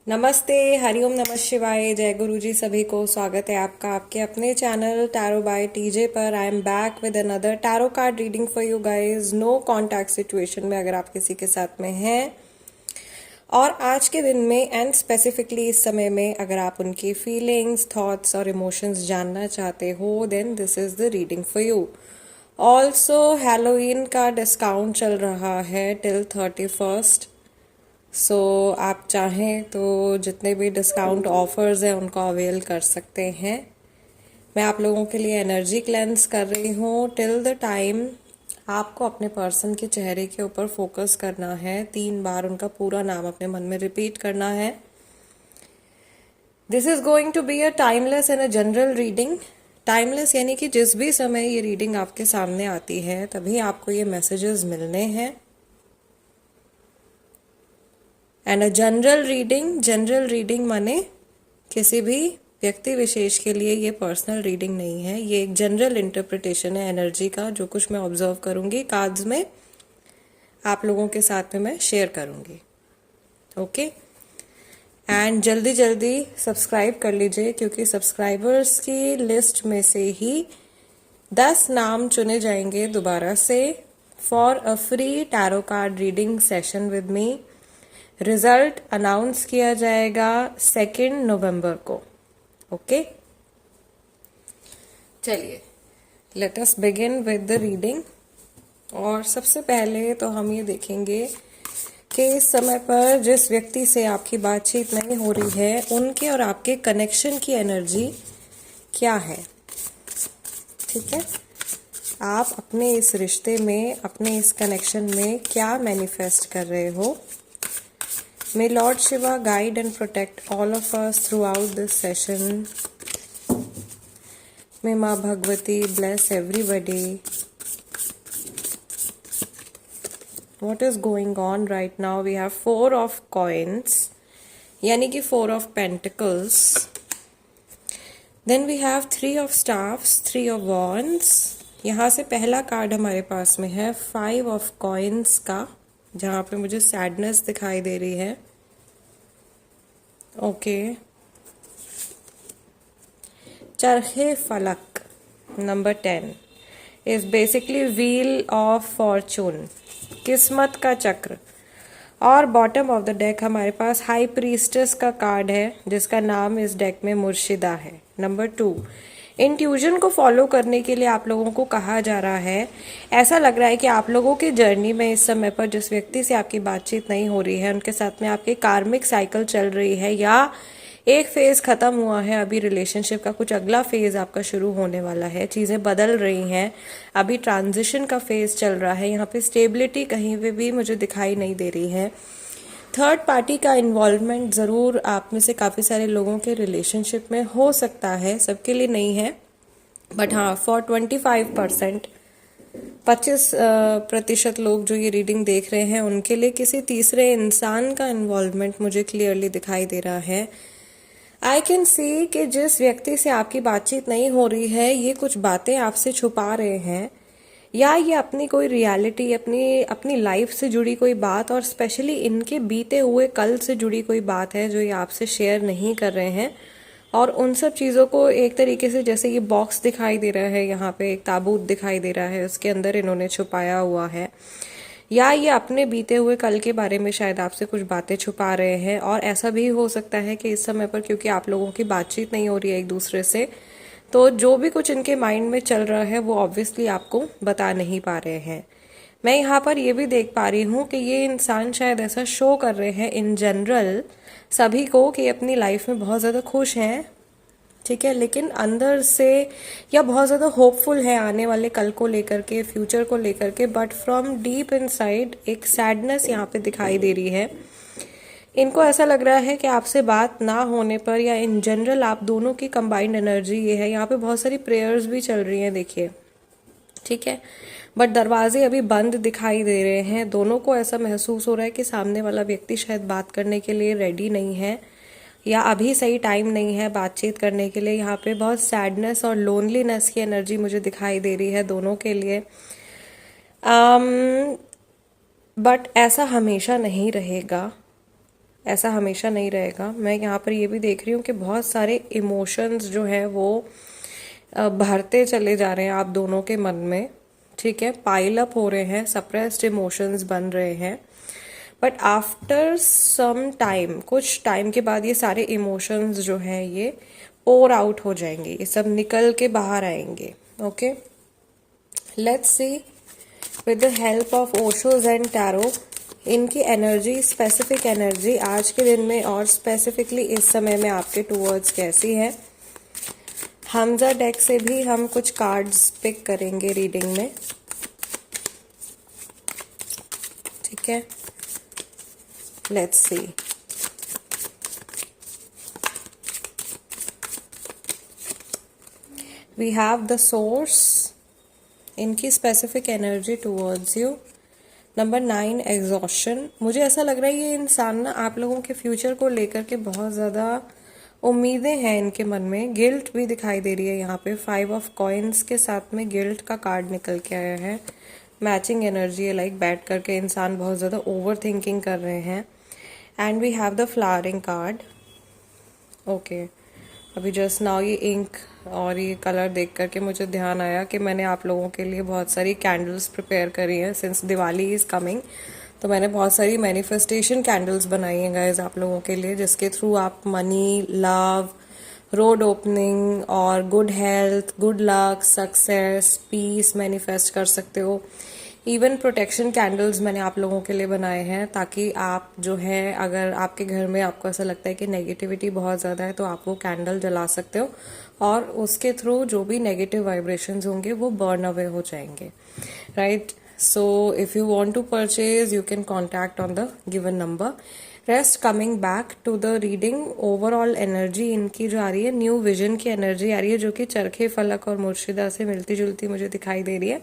नमस्ते, हरिओम, नमः शिवाय, जय गुरु जी। सभी को स्वागत है आपका आपके अपने चैनल टैरो बाय टीजे पर। I am back with another tarot card reading for you guys. No contact situation में अगर आप किसी के साथ में हैं और आज के दिन में एंड स्पेसिफिकली इस समय में अगर आप उनकी फीलिंग्स, थॉट्स और इमोशंस जानना चाहते हो, then this is the reading for you. Also Halloween का डिस्काउंट चल रहा है टिल 31st। सो आप चाहें तो जितने भी डिस्काउंट ऑफर्स हैं उनको अवेल कर सकते हैं। मैं आप लोगों के लिए एनर्जी क्लेंस कर रही हूँ टिल द टाइम। आपको अपने पर्सन के चेहरे के ऊपर फोकस करना है, 3 बार उनका पूरा नाम अपने मन में रिपीट करना है। This is going to be a timeless and a general reading. Timeless यानी कि जिस भी समय ये रीडिंग आपके सामने आती है तभी आपको ये मैसेजेस मिलने हैं। एंड अ जनरल रीडिंग माने किसी भी व्यक्ति विशेष के लिए ये पर्सनल रीडिंग नहीं है, ये एक जनरल इंटरप्रिटेशन है एनर्जी का। जो कुछ मैं ऑब्जर्व करूंगी कार्ड्स में आप लोगों के साथ में मैं शेयर करूंगी। ओके, एंड जल्दी जल्दी सब्सक्राइब कर लीजिए क्योंकि सब्सक्राइबर्स की लिस्ट में से ही 10 नाम चुने जाएंगे दोबारा से for a free tarot card reading session with me. Result announce किया जाएगा 2 नवंबर को। ओके, चलिए let us begin with the reading. और सबसे पहले तो हम ये देखेंगे कि इस समय पर जिस व्यक्ति से आपकी बातचीत नहीं हो रही है उनके और आपके कनेक्शन की एनर्जी क्या है। ठीक है, आप अपने इस रिश्ते में, अपने इस कनेक्शन में क्या मैनिफेस्ट कर रहे हो। May Lord Shiva guide and protect all of us throughout this session. May Ma Bhagwati bless everybody. What is going on right now? We have 4 of coins, यानी कि 4 of pentacles. Then we have 3 of staffs, 3 of wands. यहाँ से पहला card हमारे पास में है 5 of coins का, जहाँ पे मुझे सैडनेस दिखाई दे रही है। ओके, चरखे फलक number 10 is basically wheel of Fortune, किस्मत का चक्र। और बॉटम ऑफ द डेक हमारे पास हाई प्रीस्टेस का कार्ड है जिसका नाम इस डेक में मुर्शिदा है। नंबर 2, इंट्यूजन को फॉलो करने के लिए आप लोगों को कहा जा रहा है। ऐसा लग रहा है कि आप लोगों की जर्नी में इस समय पर जिस व्यक्ति से आपकी बातचीत नहीं हो रही है उनके साथ में आपकी कार्मिक साइकिल चल रही है, या एक फेज खत्म हुआ है, अभी रिलेशनशिप का कुछ अगला फेज आपका शुरू होने वाला है। चीजें बदल रही हैं, अभी ट्रांजिशन का फेज चल रहा है। यहाँ पे स्टेबिलिटी कहीं पे भी मुझे दिखाई नहीं दे रही है। थर्ड पार्टी का इन्वॉल्वमेंट ज़रूर आप में से काफ़ी सारे लोगों के रिलेशनशिप में हो सकता है, सबके लिए नहीं है, बट हाँ फॉर 25%, 25% लोग जो ये रीडिंग देख रहे हैं उनके लिए किसी तीसरे इंसान का इन्वॉल्वमेंट मुझे क्लियरली दिखाई दे रहा है। आई कैन सी कि जिस व्यक्ति से आपकी बातचीत नहीं हो रही है ये कुछ बातें आपसे छुपा रहे हैं, या ये अपनी कोई रियलिटी, अपनी अपनी लाइफ से जुड़ी कोई बात और स्पेशली इनके बीते हुए कल से जुड़ी कोई बात है जो ये आपसे शेयर नहीं कर रहे हैं। और उन सब चीज़ों को एक तरीके से, जैसे ये बॉक्स दिखाई दे रहा है, यहाँ पे एक ताबूत दिखाई दे रहा है, उसके अंदर इन्होंने छुपाया हुआ है, या ये अपने बीते हुए कल के बारे में शायद आपसे कुछ बातें छुपा रहे हैं। और ऐसा भी हो सकता है कि इस समय पर क्योंकि आप लोगों की बातचीत नहीं हो रही है एक दूसरे से, तो जो भी कुछ इनके माइंड में चल रहा है वो ऑब्वियसली आपको बता नहीं पा रहे हैं। मैं यहाँ पर ये भी देख पा रही हूँ कि ये इंसान शायद ऐसा शो कर रहे हैं इन जनरल सभी को कि अपनी लाइफ में बहुत ज़्यादा खुश हैं, ठीक है, लेकिन अंदर से या बहुत ज़्यादा होपफुल है आने वाले कल को लेकर के, फ्यूचर को लेकर के, बट फ्रॉम डीप इनसाइड एक सैडनेस यहाँ पे दिखाई दे रही है। इनको ऐसा लग रहा है कि आपसे बात ना होने पर, या इन जनरल आप दोनों की कंबाइंड एनर्जी ये है। यहाँ पे बहुत सारी प्रेयर्स भी चल रही हैं, देखिए, ठीक है, बट दरवाजे अभी बंद दिखाई दे रहे हैं। दोनों को ऐसा महसूस हो रहा है कि सामने वाला व्यक्ति शायद बात करने के लिए रेडी नहीं है, या अभी सही टाइम नहीं है बातचीत करने के लिए। यहाँ पे बहुत सैडनेस और लोनलीनेस की एनर्जी मुझे दिखाई दे रही है दोनों के लिए। बट ऐसा हमेशा नहीं रहेगा। ऐसा हमेशा नहीं रहेगा। मैं यहाँ पर ये भी देख रही हूँ कि बहुत सारे इमोशंस जो है वो भरते चले जा रहे हैं आप दोनों के मन में, ठीक है, पाइल अप हो रहे हैं, सप्रेस्ड इमोशंस बन रहे हैं। बट आफ्टर सम टाइम, कुछ टाइम के बाद ये सारे इमोशंस जो हैं ये पोर आउट हो जाएंगे, ये सब निकल के बाहर आएंगे। Okay, let's see with the help of Osho's and tarot इनकी एनर्जी, स्पेसिफिक एनर्जी आज के दिन में और स्पेसिफिकली इस समय में आपके टूवर्ड्स कैसी है। हमजा डेक से भी हम कुछ कार्ड्स पिक करेंगे रीडिंग में, ठीक है। Let's see. We have the source, इनकी specific energy towards you. Number 9 exhaustion. मुझे ऐसा लग रहा है ये इंसान ना आप लोगों के फ्यूचर को लेकर के बहुत ज़्यादा उम्मीदें हैं इनके मन में। गिल्ट भी दिखाई दे रही है यहाँ पे। 5 ऑफ कॉइन्स के साथ में गिल्ट का कार्ड निकल के आया है। मैचिंग एनर्जी है, लाइक बैठ करके इंसान बहुत ज़्यादा ओवर थिंकिंग कर रहे हैं। And we have the flowering card. Okay, अभी जस्ट नाउ ये इंक और ये कलर देख करके मुझे ध्यान आया कि मैंने आप लोगों के लिए बहुत सारी कैंडल्स प्रिपेयर करी हैं। सिंस दिवाली इज़ कमिंग, तो मैंने बहुत सारी मैनिफेस्टेशन कैंडल्स बनाई हैं गाइज आप लोगों के लिए, जिसके थ्रू आप मनी, लव, रोड ओपनिंग और good health, good luck, success, peace manifest कर सकते हो। इवन प्रोटेक्शन कैंडल्स मैंने आप लोगों के लिए बनाए हैं, ताकि आप जो है, अगर आपके घर में आपको ऐसा लगता है कि नेगेटिविटी बहुत ज़्यादा है, तो आप वो कैंडल जला सकते हो और उसके थ्रू जो भी नेगेटिव वाइब्रेशंस होंगे वो बर्न अवे हो जाएंगे, right. So if you want to purchase, you can contact on the given number. Rest, coming back to the reading, overall energy इनकी जो आ रही है, न्यू विजन की एनर्जी आ रही है, जो कि चरखे फलक और मुर्शिदा से मिलती जुलती मुझे दिखाई दे रही है।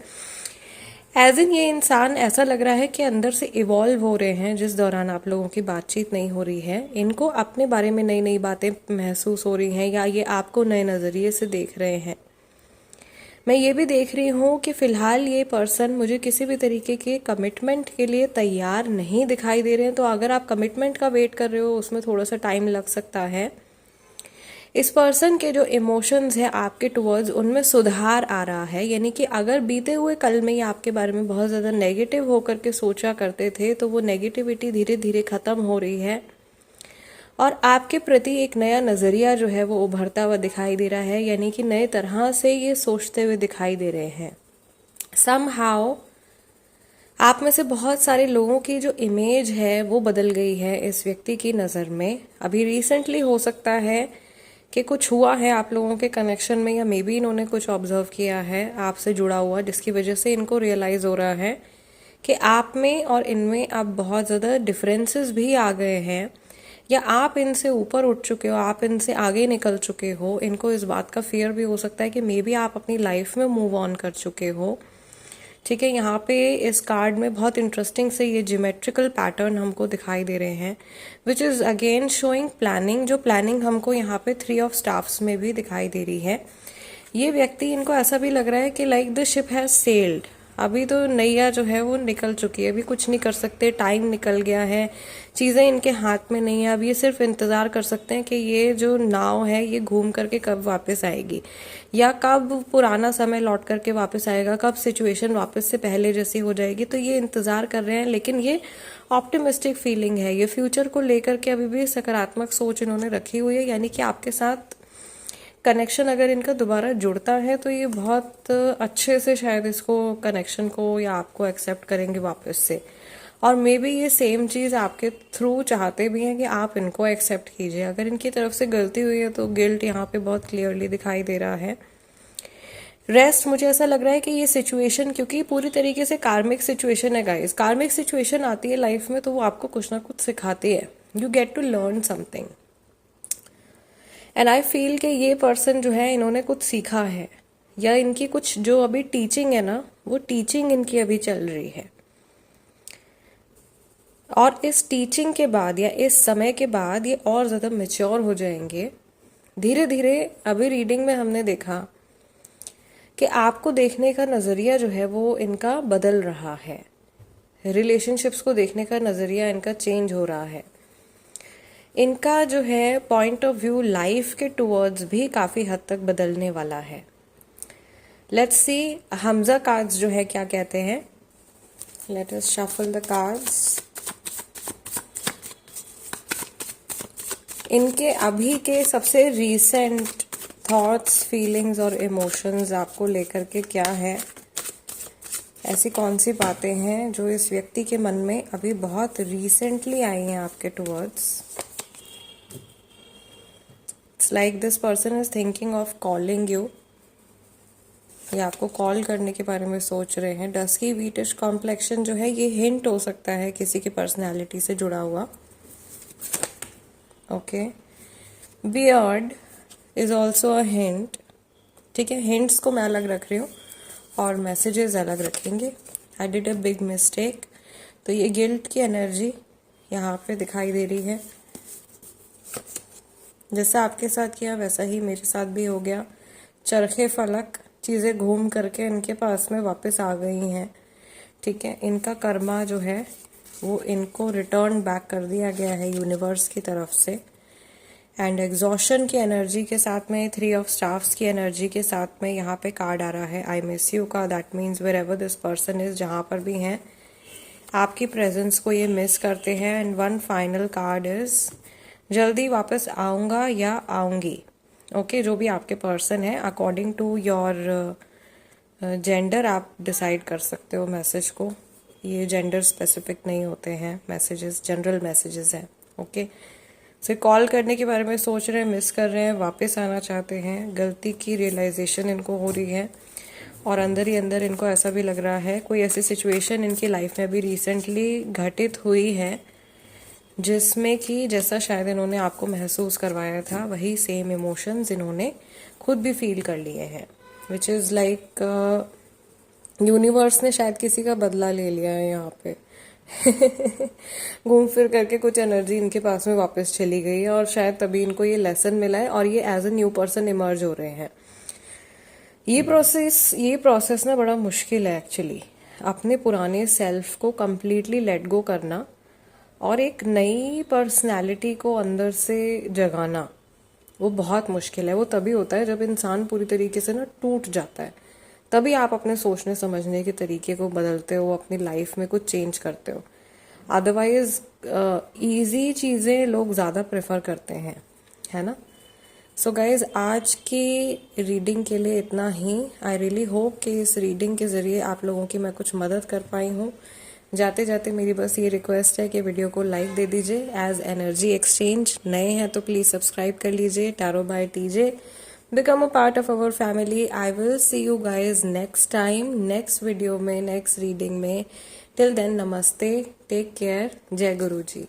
एज इन ये इंसान ऐसा लग रहा है कि अंदर से इवॉल्व हो रहे हैं जिस दौरान आप लोगों की बातचीत नहीं हो रही है। इनको अपने बारे में नई नई बातें महसूस हो रही हैं, या ये आपको नए नज़रिए से देख रहे हैं। मैं ये भी देख रही हूँ कि फ़िलहाल ये पर्सन मुझे किसी भी तरीके के कमिटमेंट के लिए तैयार नहीं दिखाई दे रहे हैं। तो अगर आप कमिटमेंट का वेट कर रहे हो, उसमें थोड़ा सा टाइम लग सकता है। इस पर्सन के जो इमोशंस हैं आपके टुवर्ड्स, उनमें सुधार आ रहा है। यानी कि अगर बीते हुए कल में ये आपके बारे में बहुत ज़्यादा नेगेटिव होकर के सोचा करते थे, तो वो नेगेटिविटी धीरे धीरे ख़त्म हो रही है और आपके प्रति एक नया नज़रिया जो है वो उभरता हुआ दिखाई दे रहा है। यानी कि नए तरह से ये सोचते हुए दिखाई दे रहे हैं। समहाउ आप में से बहुत सारे लोगों की जो इमेज है वो बदल गई है इस व्यक्ति की नज़र में। अभी रिसेंटली हो सकता है कि कुछ हुआ है आप लोगों के कनेक्शन में, या मे बी इन्होंने कुछ ऑब्जर्व किया है आपसे जुड़ा हुआ, जिसकी वजह से इनको रियलाइज हो रहा है कि आप में और इनमें अब बहुत ज़्यादा डिफरेंसेस भी आ गए हैं, या आप इनसे ऊपर उठ चुके हो, आप इनसे आगे निकल चुके हो। इनको इस बात का फियर भी हो सकता है कि मे बी आप अपनी लाइफ में मूव ऑन कर चुके हो, ठीक है। यहाँ पे इस कार्ड में बहुत इंटरेस्टिंग से ये ज्योमेट्रिकल पैटर्न हमको दिखाई दे रहे हैं, which is again showing planning. जो प्लानिंग हमको यहाँ पे 3 ऑफ स्टाफ्स में भी दिखाई दे रही है। ये व्यक्ति, इनको ऐसा भी लग रहा है कि like the ship has sailed. अभी तो नैया जो है वो निकल चुकी है, अभी कुछ नहीं कर सकते, टाइम निकल गया है, चीज़ें इनके हाथ में नहीं है। अब ये सिर्फ इंतज़ार कर सकते हैं कि ये जो नाव है ये घूम करके कब वापस आएगी, या कब पुराना समय लौट करके वापस आएगा, कब सिचुएशन वापस से पहले जैसी हो जाएगी। तो ये इंतज़ार कर रहे हैं, लेकिन ये ऑप्टिमिस्टिक फीलिंग है। ये फ्यूचर को लेकर के अभी भी सकारात्मक सोच इन्होंने रखी हुई है। यानी कि आपके साथ कनेक्शन अगर इनका दोबारा जुड़ता है तो ये बहुत अच्छे से शायद इसको, कनेक्शन को या आपको एक्सेप्ट करेंगे वापस से। और मे बी ये सेम चीज़ आपके थ्रू चाहते भी हैं कि आप इनको एक्सेप्ट कीजिए। अगर इनकी तरफ से गलती हुई है तो गिल्ट यहाँ पे बहुत क्लियरली दिखाई दे रहा है। रेस्ट, मुझे ऐसा लग रहा है कि ये सिचुएशन, क्योंकि पूरी तरीके से कार्मिक सिचुएशन है गाइस, कार्मिक सिचुएशन आती है लाइफ में तो वो आपको कुछ ना कुछ सिखाती है। You get to learn something. And I feel कि ये पर्सन जो है, इन्होंने कुछ सीखा है, या इनकी कुछ जो अभी टीचिंग है ना, वो टीचिंग इनकी अभी चल रही है। और इस टीचिंग के बाद या इस समय के बाद ये और ज़्यादा मैच्योर हो जाएंगे धीरे धीरे। अभी रीडिंग में हमने देखा कि आपको देखने का नज़रिया जो है वो इनका बदल रहा है, रिलेशनशिप्स को देखने का नज़रिया इनका चेंज हो रहा है। इनका जो है पॉइंट ऑफ व्यू लाइफ के टुवर्ड्स भी काफ़ी हद तक बदलने वाला है। लेट्स सी हमजा कार्ड्स जो है क्या कहते हैं। Let us shuffle the cards. इनके अभी के सबसे रीसेंट थॉट्स, फीलिंग्स और इमोशंस आपको लेकर के क्या है, ऐसी कौन सी बातें हैं जो इस व्यक्ति के मन में अभी बहुत रिसेंटली आई हैं आपके towards. It's like this person is thinking of calling you, ये आपको कॉल करने के बारे में सोच रहे हैं। डस्की व्हीटिश कॉम्प्लेक्शन जो है ये हिंट हो सकता है किसी की पर्सनैलिटी से जुड़ा हुआ। Okay, beard is also a hint. ठीक है, हिंट्स को मैं अलग रख रही हूँ और मैसेजेस अलग रखेंगे। I did a big mistake. तो ये गिल्ट की एनर्जी यहाँ पे दिखाई दे रही है। जैसा आपके साथ किया वैसा ही मेरे साथ भी हो गया। चरखे फलक, चीज़ें घूम करके इनके पास में वापस आ गई हैं। ठीक है, इनका कर्मा जो है वो इनको रिटर्न बैक कर दिया गया है यूनिवर्स की तरफ से। एंड एग्जॉशन की एनर्जी के साथ में, 3 ऑफ स्टाफ्स की एनर्जी के साथ में यहाँ पे कार्ड आ रहा है आई मिस यू का। That means wherever this person is, जहाँ पर भी हैं आपकी प्रेजेंस को ये मिस करते हैं। And one final card is जल्दी वापस आऊँगा या आऊँगी। ओके, जो भी आपके पर्सन है अकॉर्डिंग टू योर जेंडर आप डिसाइड कर सकते हो मैसेज को। ये जेंडर स्पेसिफिक नहीं होते हैं मैसेजेस, जनरल मैसेजेस हैं। ओके, से कॉल करने के बारे में सोच रहे हैं, मिस कर रहे हैं, वापस आना चाहते हैं। गलती की रियलाइजेशन इनको हो रही है और अंदर ही अंदर इनको ऐसा भी लग रहा है कोई ऐसी सिचुएशन इनकी लाइफ में भी रिसेंटली घटित हुई है जिसमें कि जैसा शायद इन्होंने आपको महसूस करवाया था वही सेम इमोशंस इन्होंने खुद भी फील कर लिए हैं। विच इज़ लाइक यूनिवर्स ने शायद किसी का बदला ले लिया है यहाँ पे। घूम फिर करके कुछ एनर्जी इनके पास में वापस चली गई है और शायद तभी इनको ये लेसन मिला है और ये as a new person emerge हो रहे हैं। ये प्रोसेस ना बड़ा मुश्किल है एक्चुअली। अपने पुराने सेल्फ को कंप्लीटली लेट गो करना और एक नई पर्सनैलिटी को अंदर से जगाना वो बहुत मुश्किल है। वो तभी होता है जब इंसान पूरी तरीके से ना टूट जाता है, तभी आप अपने सोचने समझने के तरीके को बदलते हो, अपनी लाइफ में कुछ चेंज करते हो। अदरवाइज इजी चीज़ें लोग ज़्यादा प्रेफर करते हैं, है ना। सो गाइज, आज की रीडिंग के लिए इतना ही। आई रियली होप कि इस रीडिंग के ज़रिए आप लोगों की मैं कुछ मदद कर पाई हूँ। जाते जाते मेरी बस ये रिक्वेस्ट है कि वीडियो को लाइक दे दीजिए एज एनर्जी एक्सचेंज। नए हैं तो प्लीज़ सब्सक्राइब कर लीजिए। Tarot by TJ, become a part of our family. I will see you guys next time, next video में, next reading में. Till then, namaste, take care, जय गुरु जी।